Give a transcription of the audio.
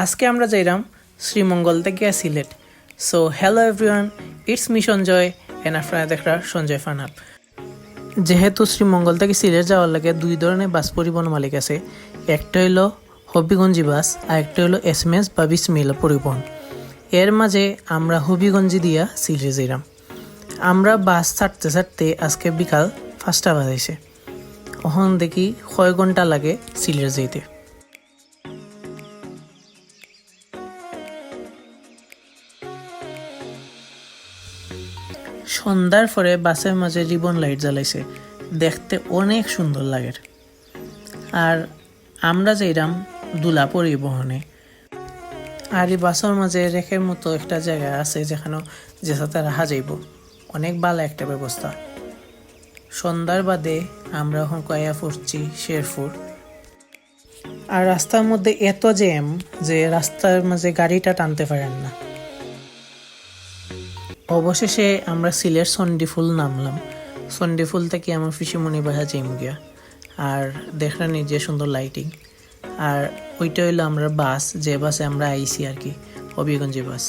আজকে আমরা যাইলাম শ্রীমঙ্গল থেকে Sylhet. So hello everyone, it's me Sanjay and আপনারা দেখরা সঞ্জয় ফানহাব। যেহেতু শ্রীমঙ্গল থেকে সিলেট যাওয়ার লাগে দুই ধরনের বাস পরিবহন মালিক আছে, একটা হইল হবিগঞ্জি বাস আর একটা হইল SMS বা বিসমিল্লাহ পরিবহন। এর মাঝে আমরা হবিগঞ্জি দিয়া সিলেট যাইলাম। আমরা বাস ছাড়তে ছাড়তে আজকে বিকাল 5টা বাজাইছে। এখন দেখি কয় ঘন্টা লাগে সিলেট যাইতে। সন্ধ্যার পরে বাসের মাঝে রিবন লাইট জ্বালাইছে, দেখতে অনেক সুন্দর লাগে। আর আমরা যাইলাম দুলা পরিবহনে। আর এই বাসের মাঝে রেখের মতো একটা জায়গা আছে যেখানে যেসাতে রাখা যাইব, অনেক ভালো একটা ব্যবস্থা। সন্ধ্যার বাদে আমরা এখন কয়া পড়ছি শেরপুর। আর রাস্তার মধ্যে এত জ্যাম যে রাস্তার মাঝে গাড়িটা টানতে পারেন না। অবশেষে আমরা সিলেট সন্ডিফুল নামলাম। সন্ডিফুল থেকে আমার পিসিমণি বাসা যাইম গিয়া। আর দেখলেন যে সুন্দর লাইটিং। আর ওইটা হইলো আমরা বাস, যে বাসে আমরা আইছি আর কি, হবিগঞ্জি বাস।